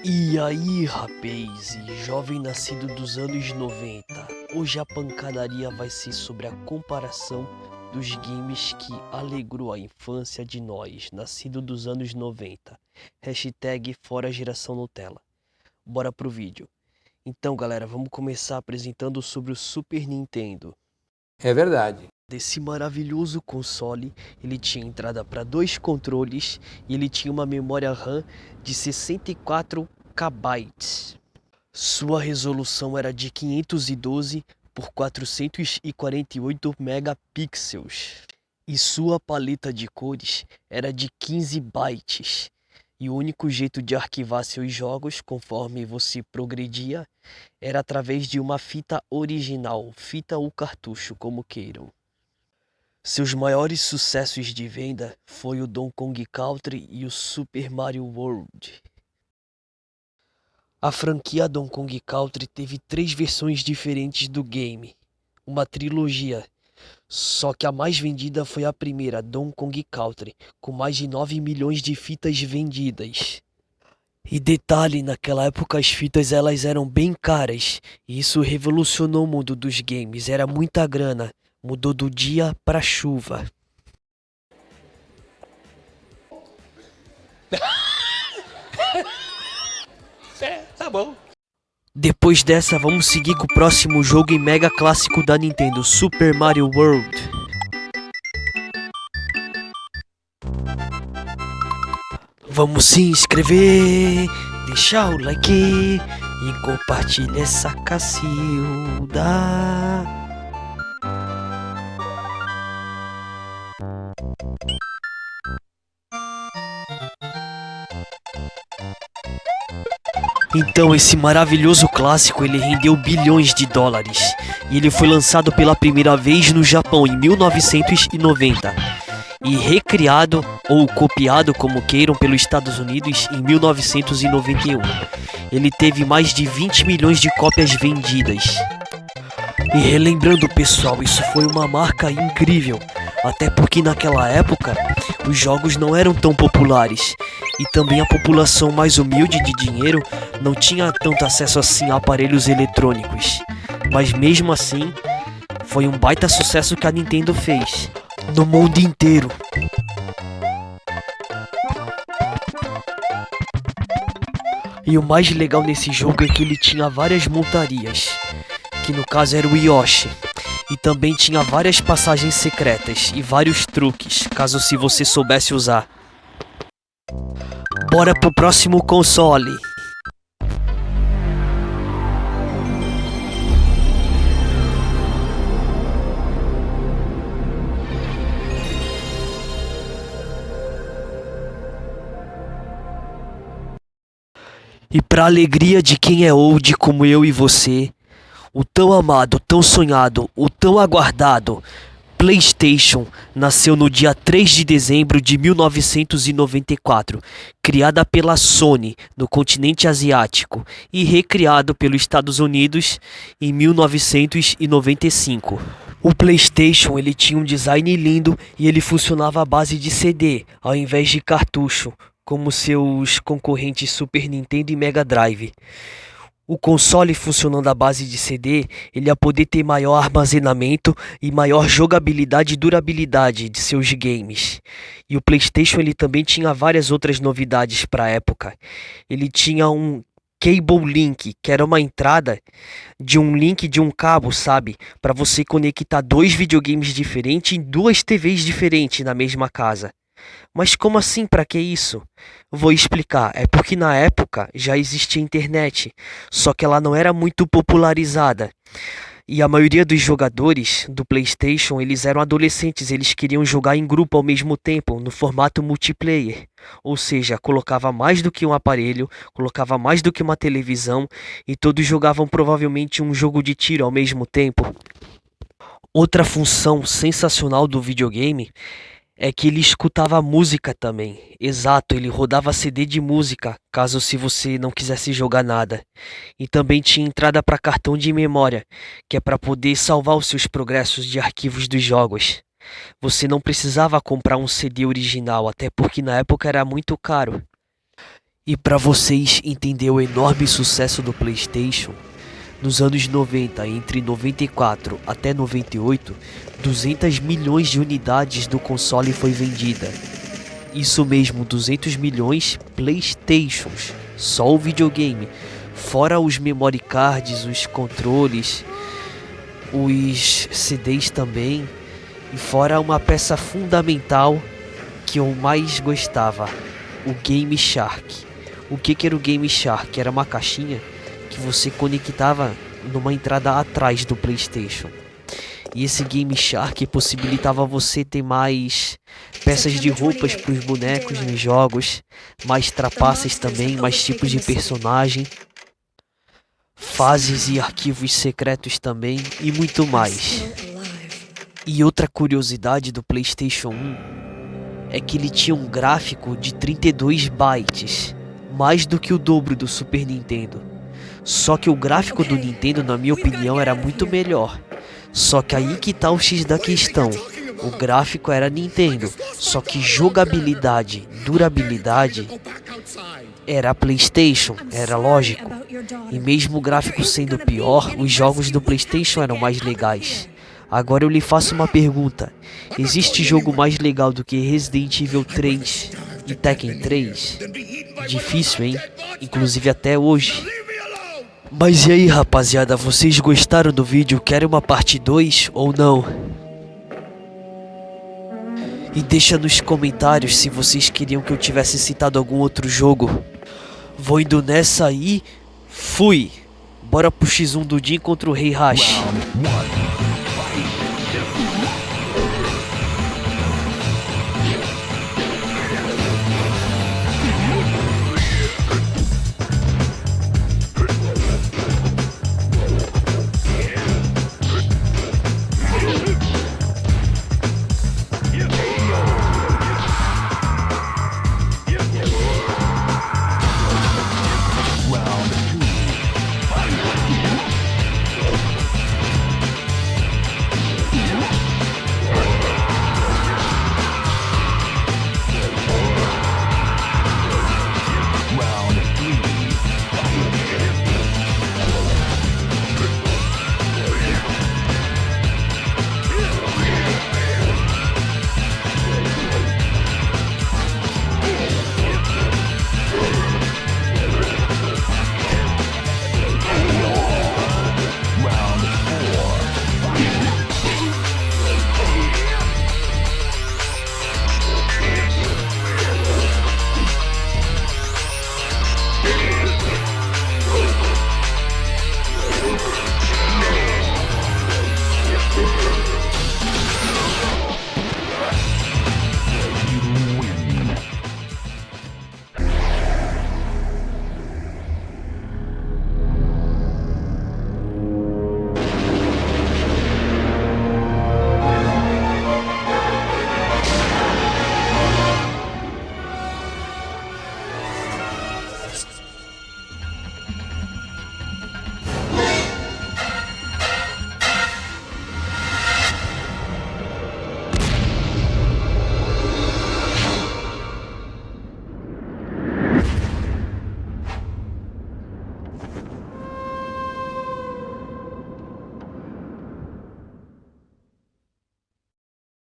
E aí, rapaz e jovem nascido dos anos 90, hoje a pancadaria vai ser sobre a comparação dos games que alegrou a infância de nós, nascido dos anos 90. Hashtag fora geração Nutella. Bora pro vídeo. Então, galera, vamos começar apresentando sobre o Super Nintendo. É verdade. Desse maravilhoso console, ele tinha entrada para 2 controles e ele tinha uma memória RAM de 64 KB. Sua resolução era de 512 por 448 megapixels e sua paleta de cores era de 15 bytes. E o único jeito de arquivar seus jogos, conforme você progredia, era através de uma fita original, fita ou cartucho, como queiram. Seus maiores sucessos de venda foi o Donkey Kong Country e o Super Mario World. A franquia Donkey Kong Country teve 3 versões diferentes do game, uma trilogia. Só que a mais vendida foi a primeira, Donkey Kong Country, com mais de 9 milhões de fitas vendidas. E detalhe, naquela época as fitas elas eram bem caras, e isso revolucionou o mundo dos games, era muita grana. Mudou do dia pra chuva. Tá bom. Depois dessa, vamos seguir com o próximo jogo e mega clássico da Nintendo, Super Mario World. Vamos se inscrever, deixar o like e compartilhar essa cacilda. Então esse maravilhoso clássico ele rendeu bilhões de dólares e ele foi lançado pela primeira vez no Japão em 1990 e recriado ou copiado como queiram pelos Estados Unidos em 1991. Ele teve mais de 20 milhões de cópias vendidas. E relembrando pessoal, isso foi uma marca incrível, até porque naquela época os jogos não eram tão populares e também a população mais humilde de dinheiro não tinha tanto acesso assim a aparelhos eletrônicos. Mas mesmo assim, foi um baita sucesso que a Nintendo fez no mundo inteiro. E o mais legal nesse jogo é que ele tinha várias montarias, que no caso era o Yoshi. E também tinha várias passagens secretas e vários truques, caso se você soubesse usar. Bora pro próximo console. E pra alegria de quem é old como eu e você, o tão amado, tão sonhado, o tão aguardado PlayStation nasceu no dia 3 de dezembro de 1994, criada pela Sony no continente asiático e recriado pelos Estados Unidos em 1995. O PlayStation ele tinha um design lindo e ele funcionava à base de CD, ao invés de cartucho, como seus concorrentes Super Nintendo e Mega Drive. O console funcionando à base de CD, ele ia poder ter maior armazenamento e maior jogabilidade e durabilidade de seus games. E o PlayStation ele também tinha várias outras novidades para a época. Ele tinha um Cable Link, que era uma entrada de um link de um cabo, sabe? Para você conectar 2 videogames diferentes em 2 TVs diferentes na mesma casa. Mas como assim, pra que isso? Vou explicar, é porque na época já existia internet, só que ela não era muito popularizada. E a maioria dos jogadores do PlayStation, eles eram adolescentes, eles queriam jogar em grupo ao mesmo tempo, no formato multiplayer. Ou seja, colocava mais do que um aparelho, colocava mais do que uma televisão e todos jogavam provavelmente um jogo de tiro ao mesmo tempo. Outra função sensacional do videogame é que ele escutava música também. Exato, ele rodava CD de música, caso se você não quisesse jogar nada. E também tinha entrada para cartão de memória, que é para poder salvar os seus progressos de arquivos dos jogos. Você não precisava comprar um CD original, até porque na época era muito caro. E para vocês entenderem o enorme sucesso do PlayStation, nos anos 90, entre 94 até 98, 200 milhões de unidades do console foi vendida. Isso mesmo, 200 milhões PlayStations, só o videogame, fora os memory cards, os controles, os CDs também, e fora uma peça fundamental que eu mais gostava, o Game Shark. O que era o Game Shark? Era uma caixinha que você conectava numa entrada atrás do PlayStation. E esse Game Shark possibilitava você ter mais peças de roupas para os bonecos nos jogos, mais trapaças também, mais tipos de personagem, fases e arquivos secretos também e muito mais. E outra curiosidade do PlayStation 1 é que ele tinha um gráfico de 32 bytes, mais do que o dobro do Super Nintendo. Só que o gráfico do Nintendo, na minha opinião, era muito melhor. Só que aí que tá o X da questão. O gráfico era Nintendo, só que jogabilidade, durabilidade era PlayStation, era lógico. E mesmo o gráfico sendo pior, os jogos do PlayStation eram mais legais. Agora eu lhe faço uma pergunta: existe jogo mais legal do que Resident Evil 3 e Tekken 3? Difícil, hein? Inclusive até hoje. Mas e aí, rapaziada, vocês gostaram do vídeo? Querem uma parte 2 ou não? E deixa nos comentários se vocês queriam que eu tivesse citado algum outro jogo. Vou indo nessa aí. Fui! Bora pro X1 do Jin contra o Rei Hashi.